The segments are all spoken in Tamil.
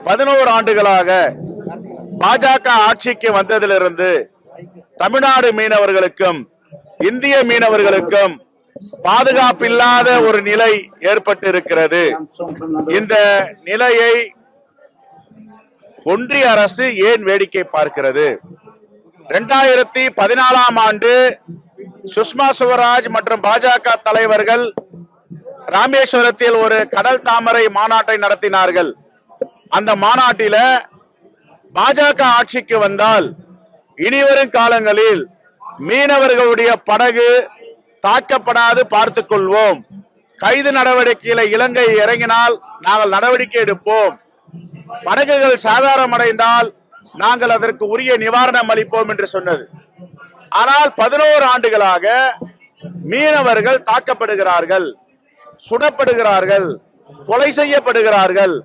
11 ஆண்டுகளாக பாஜக ஆட்சிக்கு வந்ததிலிருந்து தமிழ்நாடு மீனவர்களுக்கும் இந்திய மீனவர்களுக்கும் பாதுகாப்பில்லாத ஒரு நிலை ஏற்பட்டிருக்கிறது. இந்த நிலையை ஒன்றிய அரசு ஏன் வேடிக்கை பார்க்கிறது? 2014ஆம் ஆண்டு சுஷ்மா சுவராஜ் மற்றும் பாஜக தலைவர்கள் ராமேஸ்வரத்தில் ஒரு கடல் தாமரை மாநாட்டை நடத்தினார்கள். அந்த மாநாட்டில பாஜக ஆட்சிக்கு வந்தால் இனிவரும் காலங்களில் மீனவர்களுடைய படகு தாக்கப்படாது பார்த்துக் கொள்வோம், கைது நடவடிக்கையில இலங்கை இறங்கினால் நாங்கள் நடவடிக்கை எடுப்போம், படகுகள் சாதாரணமடைந்தால் நாங்கள் அதற்கு உரிய நிவாரணம் அளிப்போம் என்று சொன்னது. ஆனால் 11 ஆண்டுகளாக மீனவர்கள் தாக்கப்படுகிறார்கள், சுடப்படுகிறார்கள், கொலை செய்யப்படுகிறார்கள்,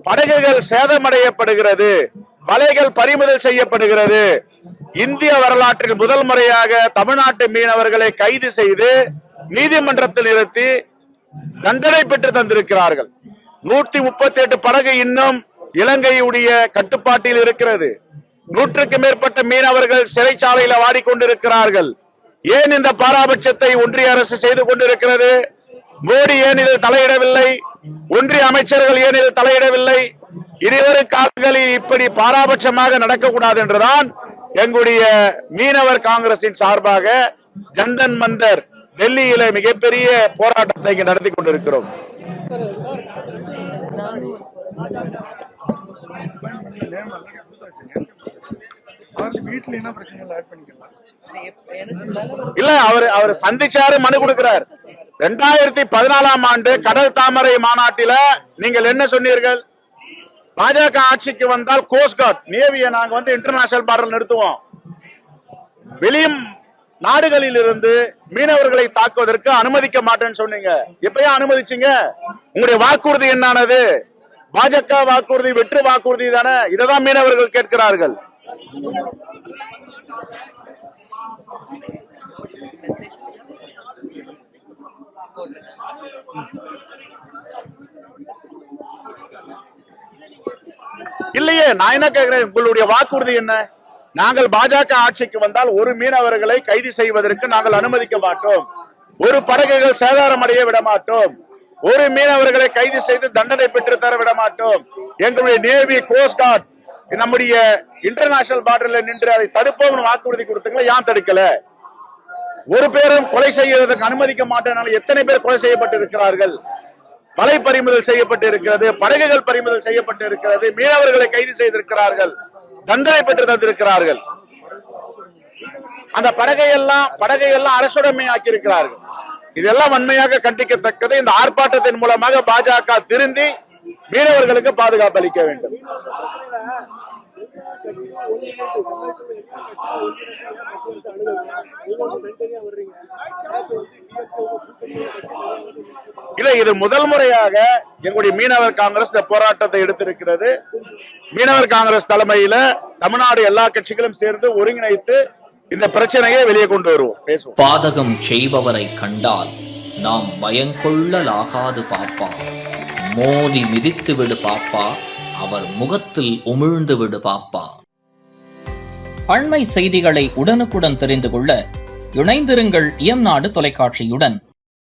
படகுகள் சேதமடையப்படுகிறது, வலைகள் பறிமுதல் செய்யப்படுகிறது. இந்திய வரலாற்றில் முதல் முறையாக தமிழ்நாட்டு மீனவர்களை கைது செய்து நீதிமன்றத்தில் நிறுத்தி தண்டனை பெற்று தந்திருக்கிறார்கள். 138 படகு இன்னும் இலங்கையுடைய கட்டுப்பாட்டில் இருக்கிறது. 100க்கும் மேற்பட்ட மீனவர்கள் சிறைச்சாலையில வாடிக்கொண்டிருக்கிறார்கள். ஏன் இந்த பாராபட்சத்தை ஒன்றிய அரசு செய்து கொண்டிருக்கிறது? மோடி ஏன் இதில் தலையிடவில்லை? ஒன்றிய அமைச்சர்கள் ஏன் இதில் தலையிடவில்லை? இனிவரும் காலங்களில் இப்படி பாராபட்சமாக நடக்கக்கூடாது என்றுதான் எங்களுடைய மீனவர் காங்கிரசின் சார்பாக ஜன்தன் மந்தர் டெல்லியில மிகப்பெரிய போராட்டத்தை இங்கு நடத்தி கொண்டிருக்கிறோம். இல்ல, அவர் சந்திச்சாரு, மனு கொடுக்கிறார். 2014ஆம் ஆண்டு கடல் தாமரை மாநாட்டில நீங்கள் என்ன சொன்னீர்கள்? பாஜக ஆட்சிக்கு வந்தால் கோஸ்ட் கார்ட் நேவியை நாங்க இன்டர்நேஷனல் பார்டர் நிறுத்துவோம், வெளியும் நாடுகளில் இருந்து மீனவர்களை தாக்குவதற்கு அனுமதிக்க மாட்டேன்னு சொன்னீங்க. எப்பயும் அனுமதிச்சீங்க? உங்களுடைய வாக்குறுதி என்னானது? பாஜக வாக்குறுதி வெற்று வாக்குறுதி தானே. இதைதான் மீனவர்கள் கேட்கிறார்கள். இல்லையே, நான் என்ன கேட்கிறேன், உங்களுடைய வாக்குறுதி என்ன? நாங்கள் பாஜக ஆட்சிக்கு வந்தால் ஒரு மீனவர்களை கைது செய்வதற்கு நாங்கள் அனுமதிக்க மாட்டோம், ஒரு படகுகள் சேதாரமடைய விட மாட்டோம், ஒரு மீனவர்களை கைது செய்து தண்டனை பெற்று தர விட மாட்டோம். எங்களுடைய நேவி, கோஸ்ட் கார்ட் நம்முடைய இன்டர்நேஷனல் பார்டர்ல நின்று அதை தடுப்போம் வாக்குறுதி கொடுத்தீங்களா? ஏன் தடுக்கல? ஒரு பேரும் கொலை செய்வதற்கு அனுமதிக்க மாட்டேன். எத்தனை பேர் கொலை செய்யப்பட்டு இருக்கிறார்கள்? வலை பறிமுதல் செய்யப்பட்டு இருக்கிறது, படகுகள் பறிமுதல் செய்யப்பட்டு இருக்கிறது, மீனவர்களை கைது செய்திருக்கிறார்கள், தண்டனை பெற்று தந்திருக்கிறார்கள். அந்த படகையெல்லாம் அரசுடைமையாக்கி இருக்கிறார்கள். இதெல்லாம் வன்மையாக கண்டிக்கத்தக்கது. இந்த ஆர்ப்பாட்டத்தின் மூலமாக பாஜக திருந்தி மீனவர்களுக்கு பாதுகாப்பு அளிக்க வேண்டும். இல்ல, இது முதல் முறையாக எங்களுடைய மீனவர் காங்கிரஸ் இந்த போராட்டத்தை எடுத்திருக்கிறது. மீனவர் காங்கிரஸ் தலைமையில தமிழ்நாடு எல்லா கட்சிகளும் சேர்ந்து ஒருங்கிணைத்து இந்த பிரச்சனையை வெளியே கொண்டு வருவோம், பேசுவோம். பாதகம் செய்பவரை கண்டால் நாம் பயங்கொள்ளலாகாது பாப்பா, மோதி மிதித்து விடு பாப்பா, அவர் முகத்தில் உமிழ்ந்து விடு பாப்பா. அண்மை செய்திகளை உடனுக்குடன் தெரிந்து கொள்ள இணைந்திருங்கள் இயம்நாடு தொலைக்காட்சியுடன்.